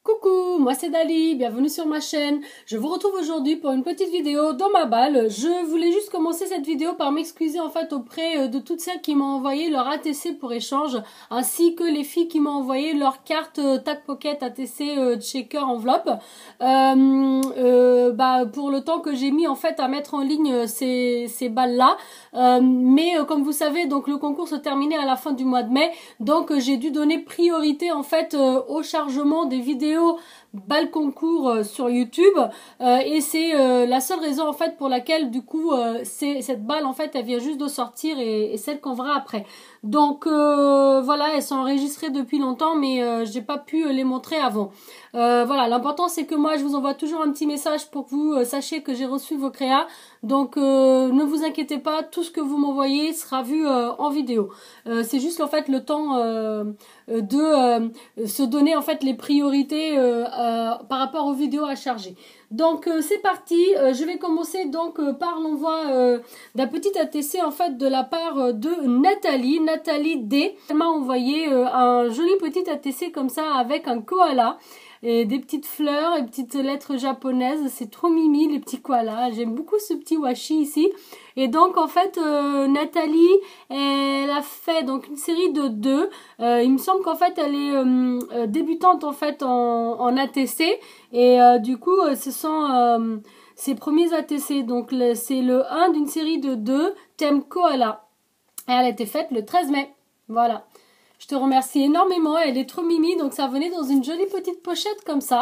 Coucou, moi c'est Dali, bienvenue sur ma chaîne. Je vous retrouve aujourd'hui pour une petite vidéo dans ma balle. Je voulais juste commencer cette vidéo par m'excuser en fait auprès de toutes celles qui m'ont envoyé leur ATC pour échange, ainsi que les filles qui m'ont envoyé leur carte Tag Pocket ATC Checker Enveloppe. Pour le temps que j'ai mis en fait à mettre en ligne ces balles là. Mais comme vous savez, donc le concours se terminait à la fin du mois de mai, donc j'ai dû donner priorité en fait au chargement des vidéos balle concours sur YouTube, et c'est la seule raison en fait pour laquelle du coup cette balle en fait elle vient juste de sortir et celle qu'on verra après. Donc voilà, elles sont enregistrées depuis longtemps, mais j'ai pas pu les montrer avant. Voilà, l'important c'est que moi je vous envoie toujours un petit message pour que vous sachiez que j'ai reçu vos créas. Donc ne vous inquiétez pas, tout ce que vous m'envoyez sera vu en vidéo. C'est juste en fait le temps de se donner en fait les priorités par rapport aux vidéos à charger. Donc c'est parti, je vais commencer donc par l'envoi d'un petit ATC en fait de la part de Nathalie D. Elle m'a envoyé un joli petit ATC comme ça avec un koala et des petites fleurs et petites lettres japonaises. C'est trop mimi les petits koalas, j'aime beaucoup ce petit washi ici. Et donc en fait Nathalie elle a fait donc une série de 2. Il me semble qu'en fait elle est débutante en fait en ATC, et du coup ce sont ses premiers ATC. Donc c'est le 1 d'une série de 2 thème koala. Et elle a été faite le 13 mai. Voilà. Je te remercie énormément, elle est trop mimi, donc ça venait dans une jolie petite pochette comme ça,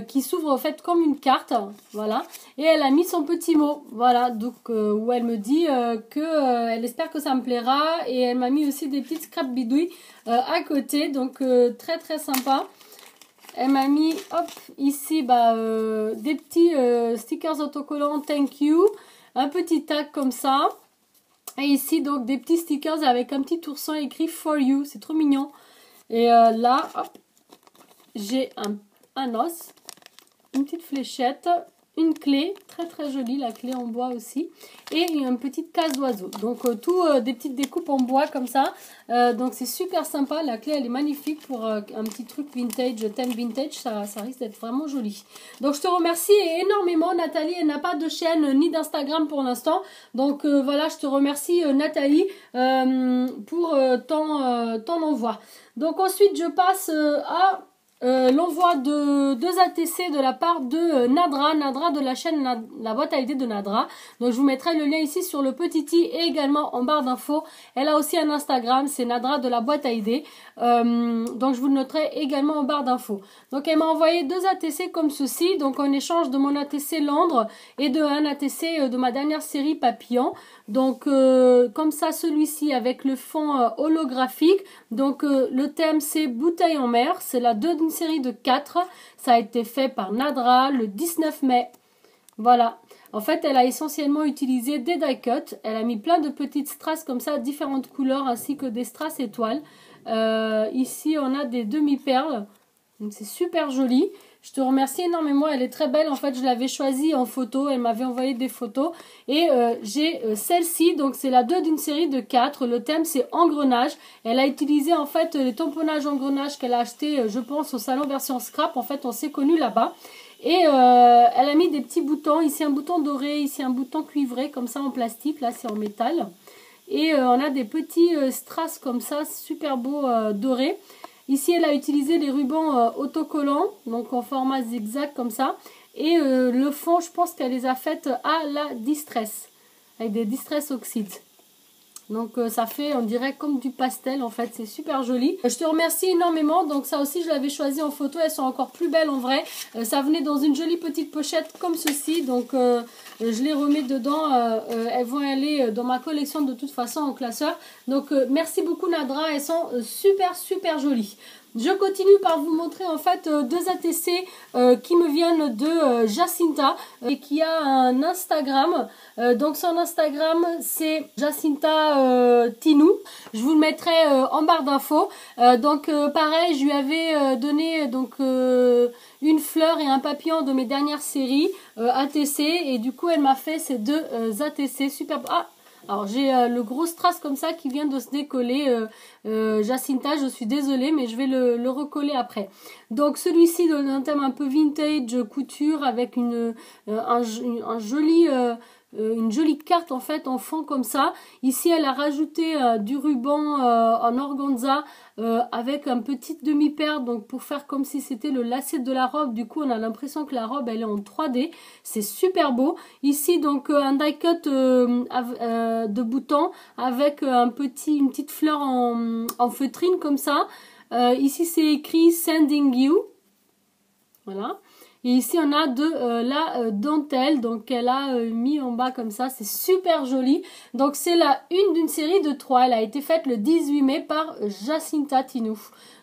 qui s'ouvre en fait comme une carte, voilà, et elle a mis son petit mot, voilà, donc où elle me dit que elle espère que ça me plaira, et elle m'a mis aussi des petites scrap bidouilles à côté, donc très très sympa. Elle m'a mis, hop, ici, des petits stickers autocollants, thank you, un petit tag comme ça. Et ici, donc, des petits stickers avec un petit ourson écrit For You. C'est trop mignon. Et là, hop, j'ai un os, une petite fléchette, une clé, très très jolie, la clé en bois aussi, et une petite case d'oiseau. Donc, tout des petites découpes en bois comme ça. Donc, c'est super sympa. La clé, elle est magnifique pour un petit truc vintage, thème vintage. Ça risque d'être vraiment joli. Donc, je te remercie énormément, Nathalie. Elle n'a pas de chaîne ni d'Instagram pour l'instant. Donc, voilà, je te remercie, Nathalie, pour ton envoi. Donc, ensuite, je passe à l'envoi de 2 ATC de la part de Nadra de la chaîne La Boîte à idées de Nadra. Donc je vous mettrai le lien ici sur le petit i et également en barre d'infos. Elle a aussi un Instagram, c'est Nadra de la Boîte à idées. Donc je vous le noterai également en barre d'infos. Donc elle m'a envoyé 2 ATC comme ceci, donc en échange de mon ATC Landre et de un ATC de ma dernière série Papillon. Donc comme ça, celui-ci avec le fond holographique. Donc le thème c'est Bouteille en mer, c'est la 2 d'une série de 4. Ça a été fait par Nadra le 19 mai. Voilà. En fait, elle a essentiellement utilisé des die cuts. Elle a mis plein de petites strass comme ça, différentes couleurs, ainsi que des strass étoiles. Ici, on a des demi-perles. Donc c'est super joli. Je te remercie énormément, elle est très belle. En fait, je l'avais choisie en photo, elle m'avait envoyé des photos. Et j'ai celle-ci, donc c'est la 2 d'une série de 4. Le thème, c'est engrenage. Elle a utilisé en fait les tamponnages engrenages qu'elle a acheté, je pense, au salon version scrap. En fait, on s'est connus là-bas. Et elle a mis des petits boutons. Ici, un bouton doré, ici, un bouton cuivré, comme ça, en plastique. Là, c'est en métal. Et on a des petits strass comme ça, super beaux, dorés. Ici, elle a utilisé les rubans autocollants, donc en format zigzag comme ça. Et le fond, je pense qu'elle les a faites à la Distress, avec des Distress Oxyde. Donc ça fait, on dirait, comme du pastel en fait, c'est super joli. Je te remercie énormément, donc ça aussi je l'avais choisi en photo, elles sont encore plus belles en vrai. Ça venait dans une jolie petite pochette comme ceci, donc je les remets dedans, elles vont aller dans ma collection de toute façon en classeur. Donc merci beaucoup Nadra, elles sont super jolies. Je continue par vous montrer en fait 2 ATC qui me viennent de Jacinta et qui a un Instagram. Donc son Instagram c'est Jacinta Tinou. Je vous le mettrai en barre d'infos. Donc pareil, je lui avais donné donc une fleur et un papillon de mes dernières séries ATC, et du coup elle m'a fait ces 2 ATC super. Ah, Alors j'ai le gros strass comme ça qui vient de se décoller. Jacinta, je suis désolée, mais je vais le recoller après. Donc celui-ci donne un thème un peu vintage, couture, avec une jolie carte en fait en fond comme ça. Ici elle a rajouté du ruban en organza avec un petit demi-paire, donc pour faire comme si c'était le lacet de la robe. Du coup on a l'impression que la robe elle est en 3D. C'est super beau. Ici donc un die cut de boutons avec une petite fleur en feutrine comme ça. Ici c'est écrit Sending You. Voilà. Et ici, on a de la dentelle, donc elle a mis en bas comme ça, c'est super joli. Donc c'est la une d'une série de 3, elle a été faite le 18 mai par Jacinta Tinou.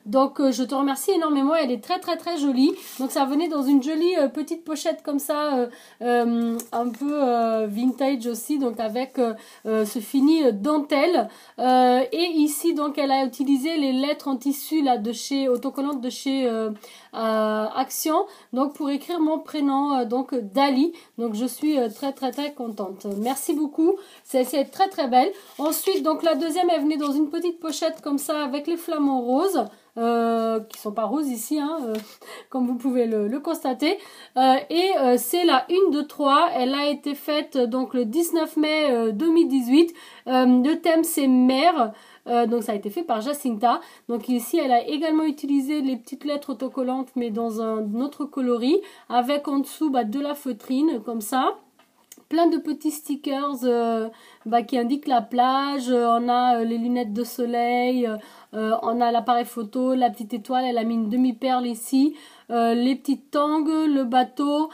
Donc je te remercie énormément, elle est très très très jolie. Donc ça venait dans une jolie petite pochette comme ça, un peu vintage aussi, donc avec ce fini dentelle. Et ici donc elle a utilisé les lettres en tissu là de chez autocollantes de chez Action, donc pour écrire mon prénom, donc Dali. Donc je suis très très très contente. Merci beaucoup, c'est très très belle. Ensuite donc la deuxième elle venait dans une petite pochette comme ça avec les flamants roses. Qui sont pas roses ici, hein, comme vous pouvez le constater. C'est la une de 3. Elle a été faite donc le 19 mai 2018. Le thème c'est mer. Donc ça a été fait par Jacinta. Donc ici elle a également utilisé les petites lettres autocollantes mais dans un autre coloris avec en dessous de la feutrine comme ça. Plein de petits stickers qui indiquent la plage. On a les lunettes de soleil, on a l'appareil photo, la petite étoile, elle a mis une demi-perle ici, les petites tangues, le bateau.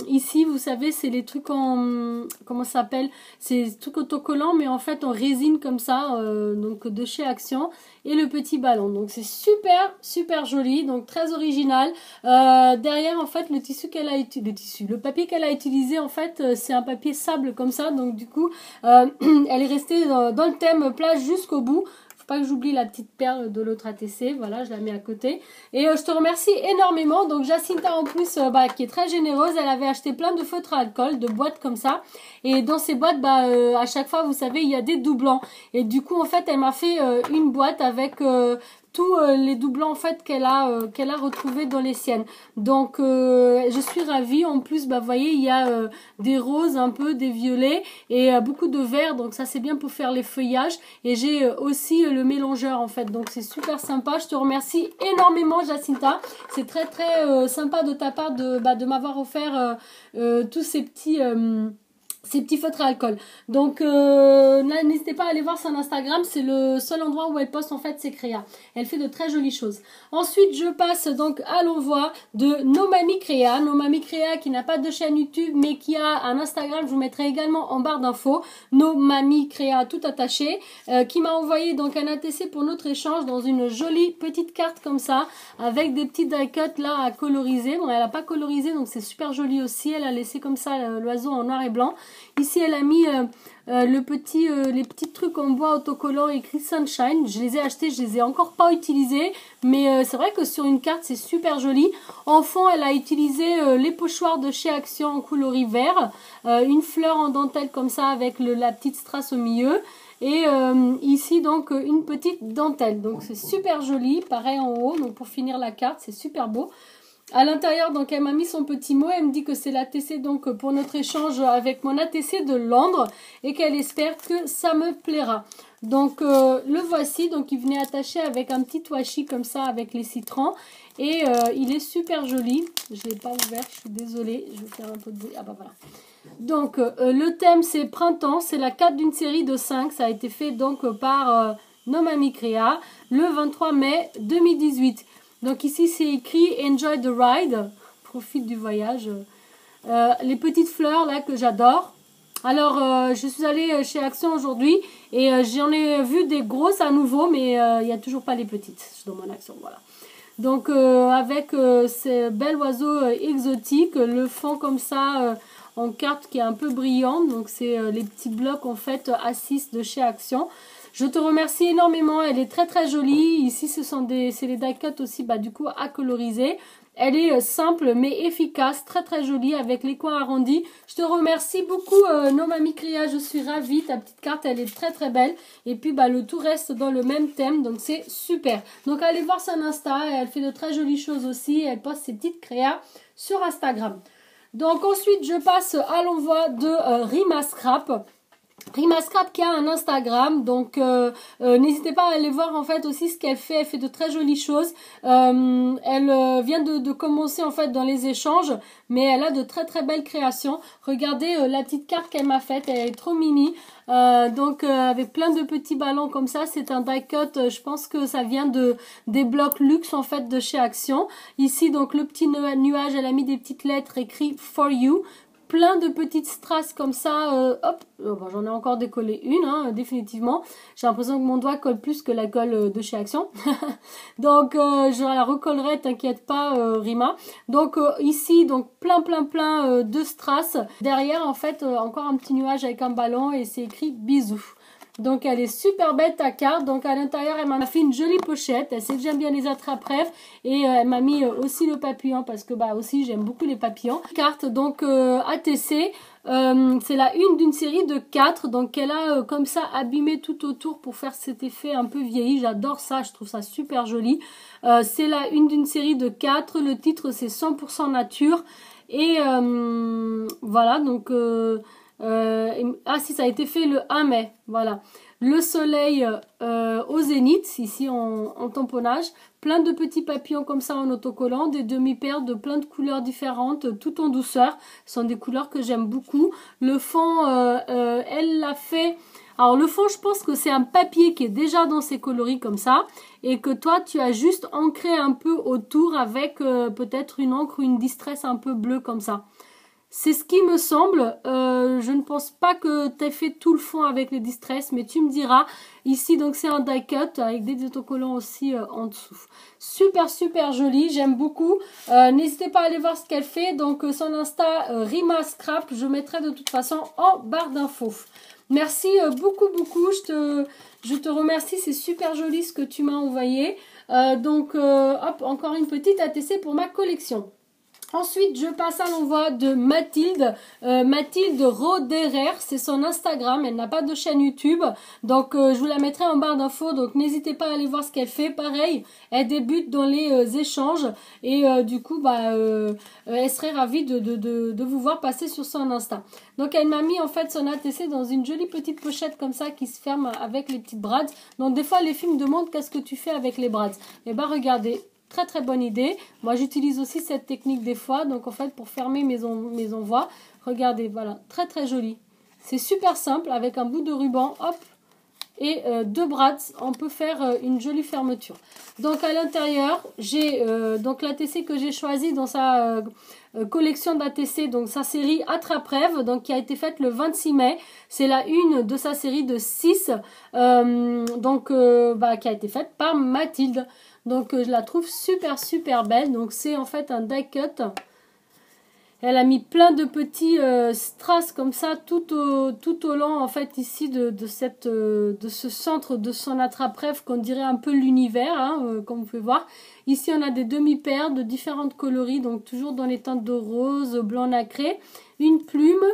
Ici, vous savez, c'est les trucs en... Comment ça s'appelle? C'est des trucs autocollants, mais en fait en résine comme ça, donc de chez Action. Et le petit ballon. Donc c'est super, super joli, donc très original. Derrière, en fait, le tissu qu'elle a utilisé, le papier qu'elle a utilisé, en fait, c'est un papier sable comme ça. Donc du coup, elle est restée dans le thème plage jusqu'au bout. Pas que j'oublie la petite perle de l'autre ATC, voilà, je la mets à côté. Et je te remercie énormément. Donc Jacinta en plus, qui est très généreuse, elle avait acheté plein de feutres à alcool, de boîtes comme ça. Et dans ces boîtes, à chaque fois, vous savez, il y a des doublants. Et du coup, en fait, elle m'a fait une boîte avec tous les doublants en fait qu'elle a retrouvé dans les siennes. Donc je suis ravie. En plus vous voyez il y a des roses un peu, des violets et beaucoup de vert, donc ça c'est bien pour faire les feuillages. Et j'ai aussi le mélangeur en fait, donc c'est super sympa. Je te remercie énormément Jacinta, c'est très très sympa de ta part de m'avoir offert tous ces petits feutres à alcool. Donc n'hésitez pas à aller voir son Instagram, c'est le seul endroit où elle poste en fait ses créas. Elle fait de très jolies choses. Ensuite je passe donc à l'envoi de Nomami Créa. Nomami Créa qui n'a pas de chaîne YouTube mais qui a un Instagram, je vous mettrai également en barre d'infos. Nomami Créa tout attaché, qui m'a envoyé donc un ATC pour notre échange dans une jolie petite carte comme ça avec des petits die cuts là à coloriser. Bon elle n'a pas colorisé donc c'est super joli aussi, elle a laissé comme ça l'oiseau en noir et blanc. Ici, elle a mis les petits trucs en bois autocollant écrit Sunshine. Je les ai achetés, je les ai encore pas utilisés. Mais c'est vrai que sur une carte, c'est super joli. En fond, elle a utilisé les pochoirs de chez Action en coloris vert. Une fleur en dentelle comme ça avec la petite strass au milieu. Et ici, donc, une petite dentelle. Donc, c'est super joli. Pareil en haut. Donc, pour finir la carte, c'est super beau. À l'intérieur, donc, elle m'a mis son petit mot. Elle me dit que c'est l'ATC donc pour notre échange avec mon ATC de Londres et qu'elle espère que ça me plaira. Donc, le voici. Donc, il venait attaché avec un petit washi comme ça avec les citrons. Et il est super joli. Je ne l'ai pas ouvert, je suis désolée. Je vais faire un peu de bruit. Ah bah voilà. Donc, le thème, c'est printemps. C'est la 4 d'une série de 5. Ça a été fait donc par Nomami Créa le 23 mai 2018. Donc ici c'est écrit Enjoy the ride, profite du voyage. Les petites fleurs là que j'adore. Alors je suis allée chez Action aujourd'hui et j'en ai vu des grosses à nouveau, mais il n'y a toujours pas les petites dans mon Action, voilà. Donc avec ces bel oiseau exotique, le fond comme ça en carte qui est un peu brillante, donc c'est les petits blocs en fait A6 de chez Action. Je te remercie énormément, elle est très très jolie. Ici c'est les die cuts aussi du coup à coloriser. Elle est simple mais efficace, très très jolie avec les coins arrondis. Je te remercie beaucoup No Mami Cria, je suis ravie. Ta petite carte elle est très très belle. Et puis le tout reste dans le même thème, donc c'est super. Donc allez voir son Insta, elle fait de très jolies choses aussi. Elle poste ses petites créas sur Instagram. Donc ensuite je passe à l'envoi de Rima Scrap. Rima Scrap qui a un Instagram, donc n'hésitez pas à aller voir en fait aussi ce qu'elle fait. Elle fait de très jolies choses. Elle vient de commencer en fait dans les échanges, mais elle a de très très belles créations. Regardez la petite carte qu'elle m'a faite, elle est trop mini. Avec plein de petits ballons comme ça, c'est un die cut. Je pense que ça vient des blocs luxe en fait de chez Action. Ici donc le petit nuage, elle a mis des petites lettres écrites For You. Plein de petites strass comme ça, hop, j'en ai encore décollé une, définitivement. J'ai l'impression que mon doigt colle plus que la colle de chez Action. Donc, je la recollerai, t'inquiète pas, Rima. Donc, ici, donc plein de strass. Derrière, en fait, encore un petit nuage avec un ballon et c'est écrit bisous. Donc elle est super belle ta carte. Donc à l'intérieur elle m'a fait une jolie pochette. Elle sait que j'aime bien les attrape-rêves. Et elle m'a mis aussi le papillon parce que aussi j'aime beaucoup les papillons. Carte donc ATC. C'est la une d'une série de 4. Donc elle a comme ça abîmé tout autour pour faire cet effet un peu vieilli. J'adore ça, je trouve ça super joli. C'est la une d'une série de 4. Le titre c'est 100% nature. Et voilà donc... si ça a été fait le 1 mai, voilà. Le soleil au zénith, ici en tamponnage, plein de petits papillons comme ça en autocollant, des demi-paires de plein de couleurs différentes, tout en douceur. Ce sont des couleurs que j'aime beaucoup. Le fond, elle l'a fait... Alors le fond, je pense que c'est un papier qui est déjà dans ses coloris comme ça et que toi, tu as juste ancré un peu autour avec peut-être une encre ou une distress un peu bleue comme ça. C'est ce qui me semble. Je ne pense pas que tu aies fait tout le fond avec les distress, mais tu me diras. Ici, donc, c'est un die cut avec des autocollants aussi en dessous. Super joli. J'aime beaucoup. N'hésitez pas à aller voir ce qu'elle fait. Donc, son Insta, Rima Scrap, je mettrai de toute façon en barre d'infos. Merci beaucoup. Je te remercie. C'est super joli ce que tu m'as envoyé. Hop, encore une petite ATC pour ma collection. Ensuite, je passe à l'envoi de Mathilde. Mathilde Roderer, c'est son Instagram. Elle n'a pas de chaîne YouTube. Donc, je vous la mettrai en barre d'infos. Donc, n'hésitez pas à aller voir ce qu'elle fait. Pareil, elle débute dans les échanges. Et du coup, elle serait ravie de vous voir passer sur son Insta. Donc, elle m'a mis en fait son ATC dans une jolie petite pochette comme ça qui se ferme avec les petites brads. Donc, des fois, les filles me demandent qu'est-ce que tu fais avec les brads. Et regardez. Très bonne idée. Moi j'utilise aussi cette technique des fois. Donc en fait pour fermer mes envois. Regardez, voilà. Très joli. C'est super simple avec un bout de ruban. Hop. Et deux brads. On peut faire une jolie fermeture. Donc à l'intérieur j'ai donc l'ATC que j'ai choisi dans sa collection d'ATC. Donc sa série Attrape-Rêve. Donc qui a été faite le 26 mai. C'est la une de sa série de 6. Qui a été faite par Mathilde. Donc je la trouve super belle. Donc c'est en fait un die cut. Elle a mis plein de petits strass comme ça tout au long en fait ici de ce centre de son attrape-rêve qu'on dirait un peu l'univers comme vous pouvez voir. Ici on a des demi-paires de différentes coloris donc toujours dans les teintes de rose, blanc nacré. Une plume.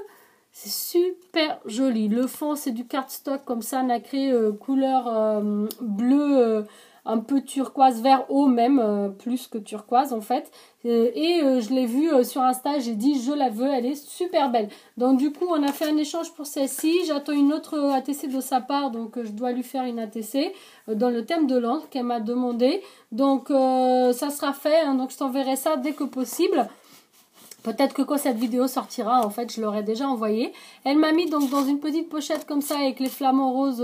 C'est super joli. Le fond c'est du cardstock comme ça nacré couleur bleu un peu turquoise, vert eau même, plus que turquoise en fait. Je l'ai vue sur Insta, j'ai dit je la veux, elle est super belle. Donc du coup on a fait un échange pour celle-ci. J'attends une autre ATC de sa part, donc je dois lui faire une ATC dans le thème de l'encre qu'elle m'a demandé. Donc ça sera fait, donc je t'enverrai ça dès que possible. Peut-être que quand cette vidéo sortira, en fait, je l'aurai déjà envoyé. Elle m'a mis donc dans une petite pochette comme ça avec les flamants roses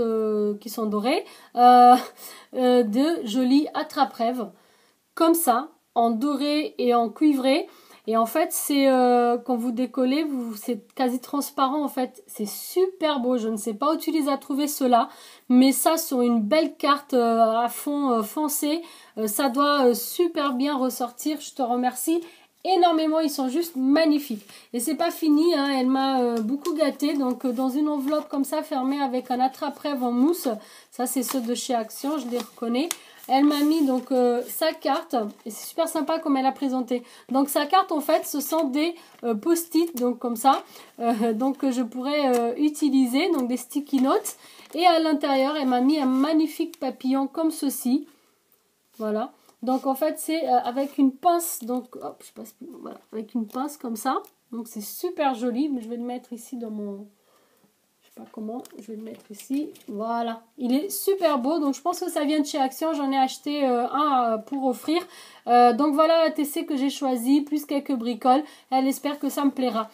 qui sont dorés. De jolis attrape-rêves. Comme ça, en doré et en cuivré. Et en fait, c'est quand vous décollez, c'est quasi transparent en fait. C'est super beau. Je ne sais pas où tu les as trouvés ceux-là. Mais ça, sur une belle carte à fond foncé, ça doit super bien ressortir. Je te remercie énormément, ils sont juste magnifiques. Et c'est pas fini, hein, elle m'a beaucoup gâté. Donc dans une enveloppe comme ça, fermée avec un attrape-rêve en mousse. Ça c'est ceux de chez Action, je les reconnais. Elle m'a mis donc sa carte, et c'est super sympa comme elle a présenté. Donc sa carte en fait ce sont des post-it, donc comme ça, donc que je pourrais utiliser, donc des sticky notes. Et à l'intérieur elle m'a mis un magnifique papillon comme ceci, voilà. Donc en fait c'est avec une pince, donc hop, je passe, voilà, avec une pince comme ça. Donc c'est super joli, mais je vais le mettre ici dans mon... pas comment, je vais le mettre ici, voilà, il est super beau, donc je pense que ça vient de chez Action, j'en ai acheté un pour offrir, donc voilà la TC que j'ai choisi, plus quelques bricoles, elle espère que ça me plaira.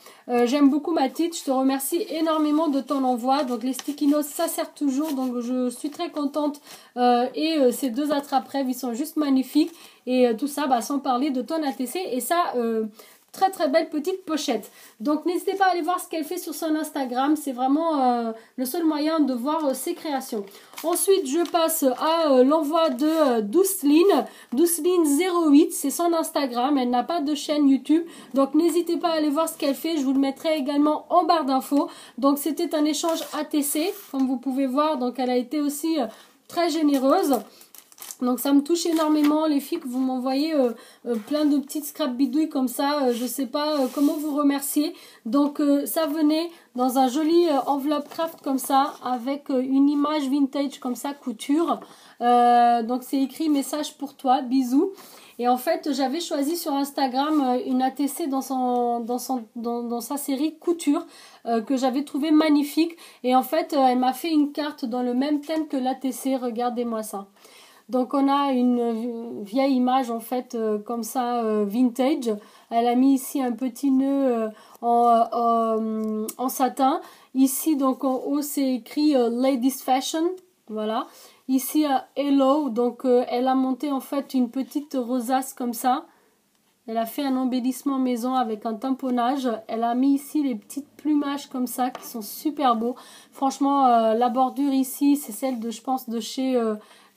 J'aime beaucoup Mathilde, je te remercie énormément de ton envoi, donc les sticky notes ça sert toujours, donc je suis très contente, et ces deux attrape-rêves ils sont juste magnifiques, et tout ça bah, sans parler de ton ATC, et ça... très très belle petite pochette. Donc n'hésitez pas à aller voir ce qu'elle fait sur son Instagram. C'est vraiment le seul moyen de voir ses créations. Ensuite je passe à l'envoi de Douceline. Douceline08, c'est son Instagram. Elle n'a pas de chaîne YouTube. Donc n'hésitez pas à aller voir ce qu'elle fait. Je vous le mettrai également en barre d'infos. Donc c'était un échange ATC. Comme vous pouvez voir, donc elle a été aussi très généreuse. Donc ça me touche énormément les filles que vous m'envoyez plein de petites scrap bidouilles comme ça, je sais pas comment vous remercier. Donc ça venait dans un joli enveloppe craft comme ça avec une image vintage comme ça couture. Donc c'est écrit message pour toi, bisous. Et en fait j'avais choisi sur Instagram une ATC dans sa série couture que j'avais trouvé magnifique. Et en fait elle m'a fait une carte dans le même thème que l'ATC, regardez-moi ça. Donc on a une vieille image en fait comme ça vintage. Elle a mis ici un petit nœud en satin. Ici donc en haut c'est écrit Ladies Fashion. Voilà. Ici Hello. Donc elle a monté en fait une petite rosace comme ça. Elle a fait un embellissement maison avec un tamponnage. Elle a mis ici les petites plumages comme ça qui sont super beaux. Franchement la bordure ici c'est celle de je pense de chez...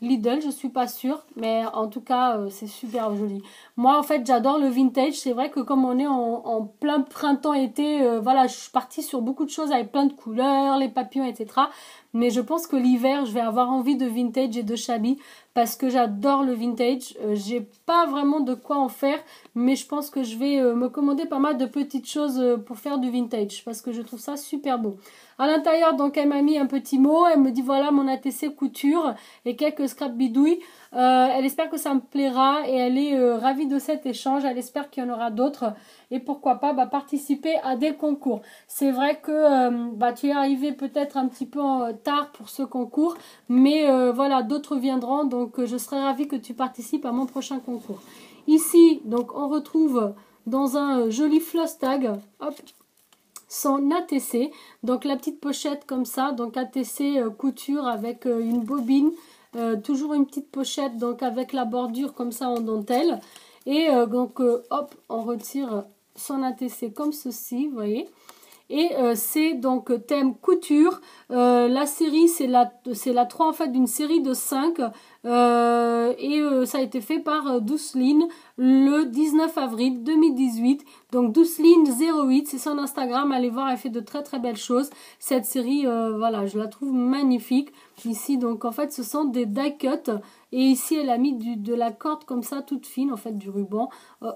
Lidl, je suis pas sûre, mais en tout cas, c'est super joli. Moi, en fait, j'adore le vintage. C'est vrai que comme on est en plein printemps-été, voilà, je suis partie sur beaucoup de choses avec plein de couleurs, les papillons, etc. Mais je pense que l'hiver, je vais avoir envie de vintage et de shabby parce que j'adore le vintage. J'ai pas vraiment de quoi en faire, mais je pense que je vais me commander pas mal de petites choses pour faire du vintage parce que je trouve ça super beau. À l'intérieur, donc, elle m'a mis un petit mot. Elle me dit, voilà, mon ATC couture et quelques scrap bidouilles. Elle espère que ça me plaira et elle est ravie de cet échange. Elle espère qu'il y en aura d'autres. Et pourquoi pas participer à des concours. C'est vrai que tu es arrivé peut-être un petit peu tard pour ce concours. Mais voilà, d'autres viendront. Donc, je serai ravie que tu participes à mon prochain concours. Ici, donc, on retrouve dans un joli floss tag. Hop. Son ATC, donc la petite pochette comme ça, donc ATC couture avec une bobine, toujours une petite pochette donc avec la bordure comme ça en dentelle et donc hop on retire son ATC comme ceci, vous voyez. Et c'est donc thème couture. La série, c'est la 3 en fait d'une série de 5. Ça a été fait par Douceline le 19 avril 2018. Donc Douceline 08, c'est son Instagram. Allez voir, elle fait de très très belles choses. Cette série, voilà, je la trouve magnifique. Ici, donc en fait, ce sont des die cuts. Et ici, elle a mis de la corde comme ça, toute fine, en fait, du ruban,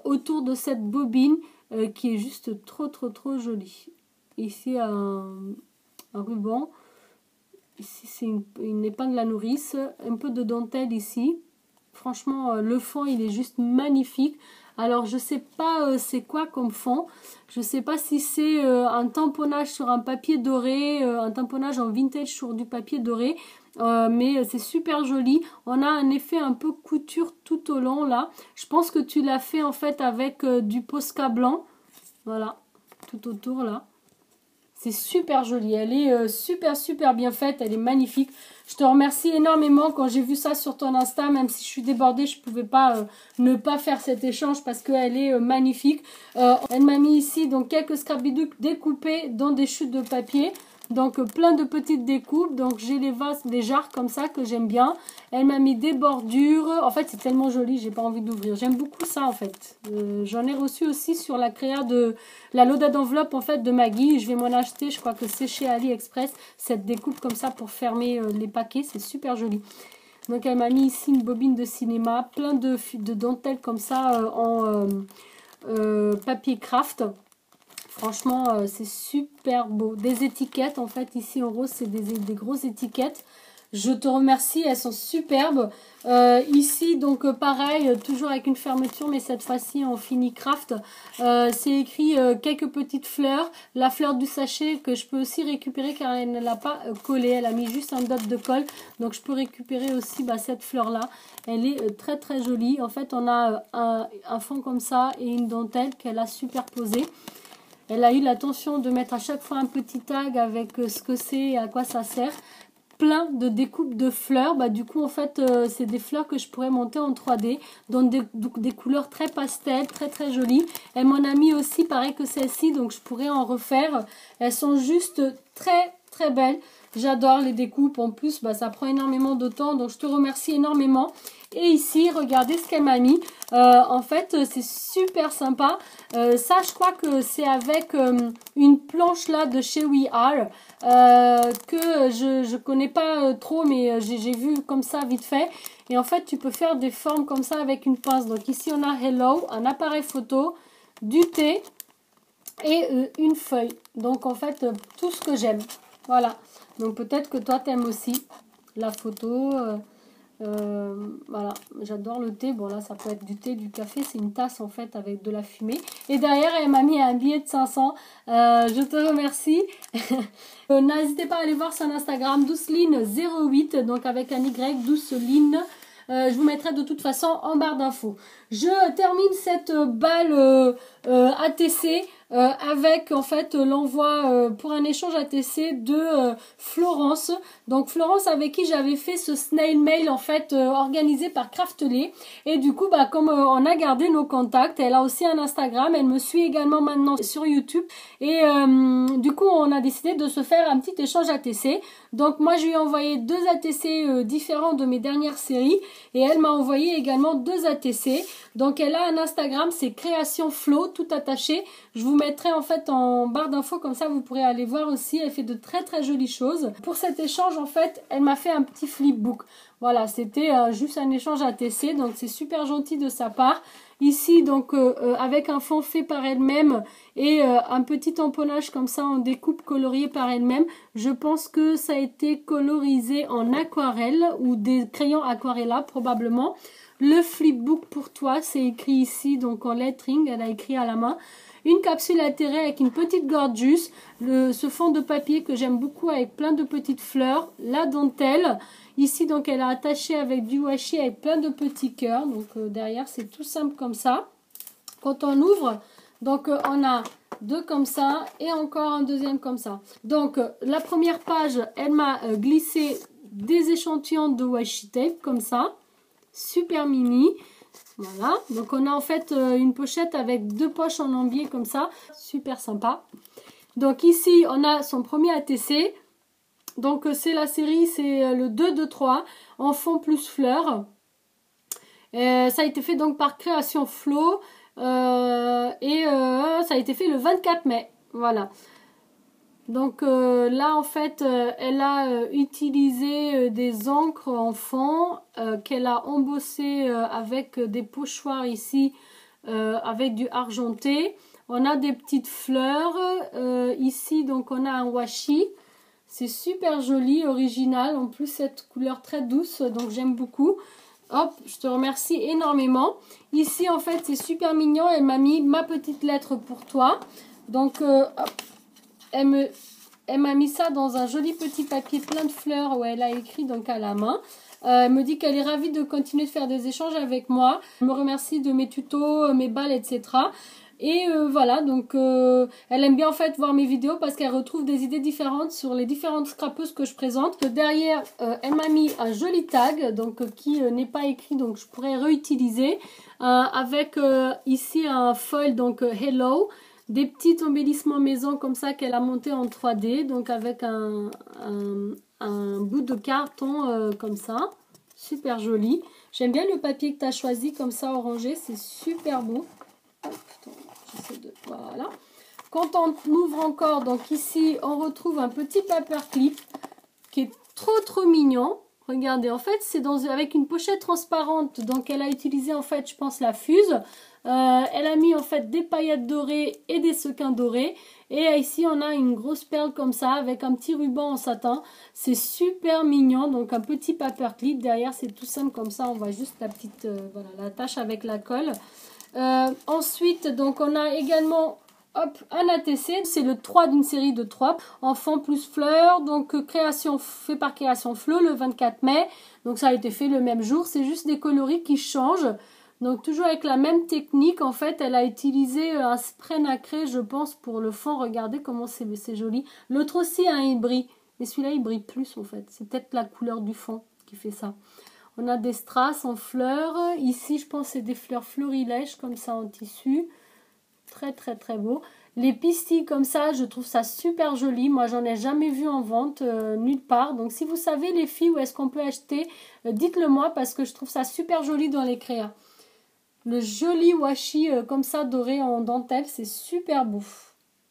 autour de cette bobine qui est juste trop trop trop jolie. Ici un ruban, ici c'est une épingle à nourrice, un peu de dentelle ici. Franchement le fond il est juste magnifique. Alors je sais pas c'est quoi comme fond, je sais pas si c'est un tamponnage sur un papier doré, un tamponnage en vintage sur du papier doré. Mais c'est super joli. On a un effet un peu couture tout au long là. Je pense que tu l'as fait en fait avec du Posca blanc. Voilà, tout autour là. C'est super joli, elle est super bien faite, elle est magnifique. Je te remercie énormément quand j'ai vu ça sur ton Insta, même si je suis débordée, je ne pouvais pas ne pas faire cet échange parce qu'elle est magnifique. Elle m'a mis ici donc quelques scrap bidouilles découpés dans des chutes de papier. Donc plein de petites découpes. Donc j'ai les vases, les jarres comme ça que j'aime bien. Elle m'a mis des bordures. En fait c'est tellement joli, j'ai pas envie d'ouvrir. J'aime beaucoup ça en fait. J'en ai reçu aussi sur la créa de la Loda d'enveloppe en fait de Maggie. Je vais m'en acheter, je crois que c'est chez AliExpress. Cette découpe comme ça pour fermer les paquets, c'est super joli. Donc elle m'a mis ici une bobine de cinéma, plein de dentelles comme ça en papier craft. Franchement, c'est super beau. Des étiquettes, en fait, ici en rose, c'est des grosses étiquettes. Je te remercie, elles sont superbes. Ici, donc pareil, toujours avec une fermeture, mais cette fois-ci en fini craft. C'est écrit quelques petites fleurs. La fleur du sachet que je peux aussi récupérer car elle ne l'a pas collée. Elle a mis juste un dot de colle. Donc je peux récupérer aussi cette fleur-là. Elle est très très jolie. En fait, on a un fond comme ça et une dentelle qu'elle a superposée. Elle a eu l'attention de mettre à chaque fois un petit tag avec ce que c'est et à quoi ça sert. Plein de découpes de fleurs. Du coup, en fait, c'est des fleurs que je pourrais monter en 3D. Donc, des couleurs très pastel, très très jolies. Elle m'en a mis aussi, pareil que celle-ci. Donc, je pourrais en refaire. Elles sont juste très très belles. J'adore les découpes. En plus, ça prend énormément de temps. Donc, je te remercie énormément. Et ici, regardez ce qu'elle m'a mis. En fait, c'est super sympa. Ça, je crois que c'est avec une planche là de chez We Are que je connais pas trop, mais j'ai vu comme ça vite fait. Et en fait, tu peux faire des formes comme ça avec une pince. Donc ici, on a Hello, un appareil photo, du thé et une feuille. Donc en fait, tout ce que j'aime. Voilà. Donc peut-être que toi, t'aimes aussi la photo. Voilà, j'adore le thé. Bon là ça peut être du thé, du café, c'est une tasse en fait avec de la fumée. Et derrière elle m'a mis un billet de 500. Je te remercie. N'hésitez pas à aller voir son Instagram douceline08, donc avec un Y, douceline. Je vous mettrai de toute façon en barre d'infos. Je termine cette balle ATC avec en fait l'envoi pour un échange ATC de Florence. Donc Florence avec qui j'avais fait ce snail mail en fait organisé par Craftly. Et du coup comme on a gardé nos contacts, elle a aussi un Instagram, elle me suit également maintenant sur YouTube. Et du coup on a décidé de se faire un petit échange ATC. Donc moi je lui ai envoyé 2 ATC différents de mes dernières séries. Et elle m'a envoyé également 2 ATC. Donc elle a un Instagram, c'est Création Flow, tout attaché. Je vous mettrai en fait en barre d'infos, comme ça vous pourrez aller voir aussi. Elle fait de très très jolies choses. Pour cet échange en fait, elle m'a fait un petit flipbook. Voilà, c'était juste un échange ATC, donc c'est super gentil de sa part. Ici donc avec un fond fait par elle-même et un petit tamponnage comme ça en découpe coloriée par elle-même. Je pense que ça a été colorisé en aquarelle ou des crayons aquarella probablement. Le flipbook pour toi, c'est écrit ici donc en lettering, elle a écrit à la main. Une capsule atterrée avec une petite gorgeous, ce fond de papier que j'aime beaucoup avec plein de petites fleurs, la dentelle. Ici donc elle a attaché avec du washi avec plein de petits cœurs. Donc derrière c'est tout simple comme ça. Quand on ouvre, donc on a 2 comme ça et encore un deuxième comme ça. Donc la première page, elle m'a glissé des échantillons de washi tape comme ça. Super mini. Voilà, donc on a en fait une pochette avec 2 poches en ambier comme ça, super sympa. Donc ici on a son premier ATC, donc c'est la série, c'est le 2-2-3 en fond plus fleurs. Ça a été fait donc par Création Flow ça a été fait le 24 mai, voilà. Donc là en fait elle a utilisé des encres en fond qu'elle a embossé avec des pochoirs ici avec du argenté. On a des petites fleurs ici, donc on a un washi. C'est super joli, original, en plus cette couleur très douce, donc j'aime beaucoup. Hop, je te remercie énormément. Ici en fait c'est super mignon, elle m'a mis ma petite lettre pour toi. Donc hop, elle m'a mis ça dans un joli petit papier plein de fleurs où elle a écrit donc à la main. Elle me dit qu'elle est ravie de continuer de faire des échanges avec moi. Elle me remercie de mes tutos, mes balles, etc. Et voilà, donc elle aime bien en fait voir mes vidéos parce qu'elle retrouve des idées différentes sur les différentes scrapeuses que je présente. Derrière, elle m'a mis un joli tag donc qui n'est pas écrit, donc je pourrais réutiliser avec ici un foil donc Hello. des petits embellissements maison comme ça qu'elle a monté en 3D, donc avec un bout de carton comme ça, super joli. J'aime bien le papier que tu as choisi comme ça orangé, c'est super beau. Voilà. Quand on ouvre encore, donc ici on retrouve un petit paperclip qui est trop mignon. Regardez, en fait c'est avec une pochette transparente, donc elle a utilisé en fait je pense la fuse. Elle a mis en fait des paillettes dorées et des sequins dorés. Et ici on a une grosse perle comme ça avec un petit ruban en satin. C'est super mignon, donc un petit paperclip. Derrière c'est tout simple comme ça, on voit juste la petite voilà, la tache avec la colle. Ensuite donc on a également hop, un ATC, c'est le 3 d'une série de 3. Enfants plus fleurs, donc création fait par Création Flow le 24 mai. Donc ça a été fait le même jour, c'est juste des coloris qui changent. Donc toujours avec la même technique, en fait, elle a utilisé un spray nacré, je pense, pour le fond. Regardez comment c'est joli. L'autre aussi, hein, il brille. Mais celui-là, il brille plus, en fait. C'est peut-être la couleur du fond qui fait ça. On a des strass en fleurs. Ici, je pense, c'est des fleurs florilèges, comme ça, en tissu. Très beau. Les pistilles comme ça, je trouve ça super joli. Moi, j'en ai jamais vu en vente nulle part. Donc, si vous savez, les filles, où est-ce qu'on peut acheter, dites-le moi parce que je trouve ça super joli dans les créas. Le joli washi comme ça doré en dentelle, c'est super beau.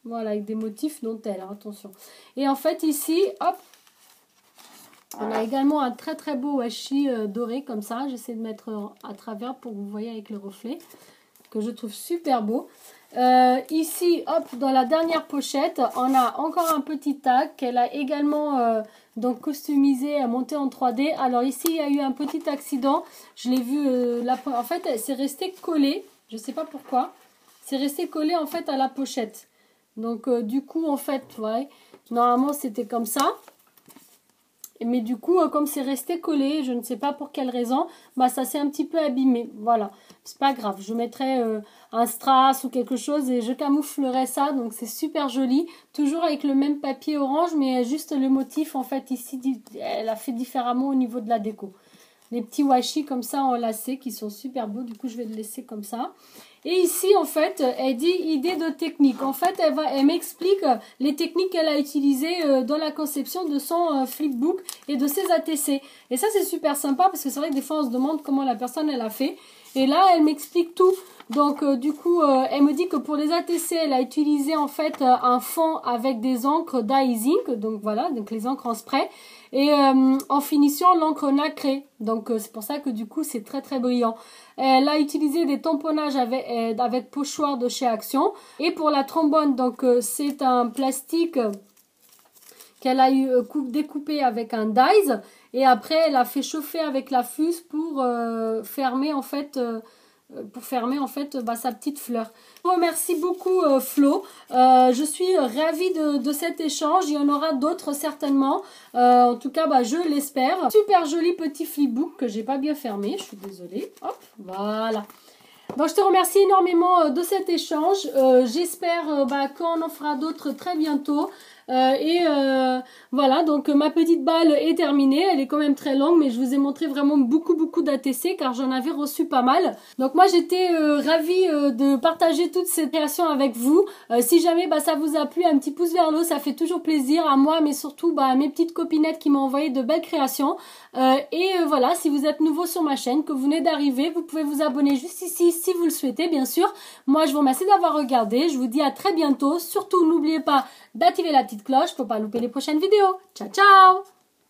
Voilà, avec des motifs dentelle, hein, attention. Et en fait ici, hop, on a également un très beau washi doré comme ça. J'essaie de mettre à travers pour que vous voyez avec le reflet, que je trouve super beau. Ici, hop, dans la dernière pochette, on a encore un petit tag qu'elle a également donc customisé, monté en 3D. Alors ici, il y a eu un petit accident. Je l'ai vu, en fait, c'est resté collé. Je ne sais pas pourquoi. C'est resté collé en fait à la pochette. Donc du coup, en fait, ouais, normalement c'était comme ça. Mais du coup, comme c'est resté collé, je ne sais pas pour quelle raison, bah ça s'est un petit peu abîmé. Voilà, c'est pas grave. Je mettrai un strass ou quelque chose et je camouflerai ça. Donc c'est super joli. Toujours avec le même papier orange, mais juste le motif en fait ici, elle a fait différemment au niveau de la déco. Les petits washi comme ça en lacets qui sont super beaux. Du coup, je vais le laisser comme ça. Et ici, en fait, elle dit idée de technique. En fait, elle m'explique les techniques qu'elle a utilisées dans la conception de son flipbook et de ses ATC. Et ça, c'est super sympa parce que c'est vrai que des fois, on se demande comment la personne, elle a fait. Et là, elle m'explique tout. Donc, du coup, elle me dit que pour les ATC, elle a utilisé en fait un fond avec des encres dye ink. Donc, voilà, donc les encres en spray. Et en finition, l'encre nacrée. Donc, c'est pour ça que du coup, c'est très brillant. Elle a utilisé des tamponnages avec pochoir de chez Action. Et pour la trombone, donc c'est un plastique qu'elle a découpé avec un dies. Et après, elle a fait chauffer avec la fuse pour fermer en fait... sa petite fleur. Je vous remercie beaucoup Flo. Je suis ravie de cet échange. Il y en aura d'autres certainement. En tout cas, je l'espère. Super joli petit flipbook que j'ai pas bien fermé. Je suis désolée. Hop, voilà. Donc je te remercie énormément de cet échange. J'espère qu'on en fera d'autres très bientôt. Voilà, donc ma petite balle est terminée. Elle est quand même très longue, mais je vous ai montré vraiment beaucoup d'ATC car j'en avais reçu pas mal. Donc moi j'étais ravie de partager toutes ces créations avec vous. Si jamais ça vous a plu, un petit pouce vers le haut, ça fait toujours plaisir à moi, mais surtout à mes petites copinettes qui m'ont envoyé de belles créations. Voilà, si vous êtes nouveau sur ma chaîne, que vous venez d'arriver, vous pouvez vous abonner juste ici si vous le souhaitez, bien sûr. Moi je vous remercie d'avoir regardé. Je vous dis à très bientôt. Surtout n'oubliez pas d'activer la petite cloche pour pas louper les prochaines vidéos. Ciao ciao!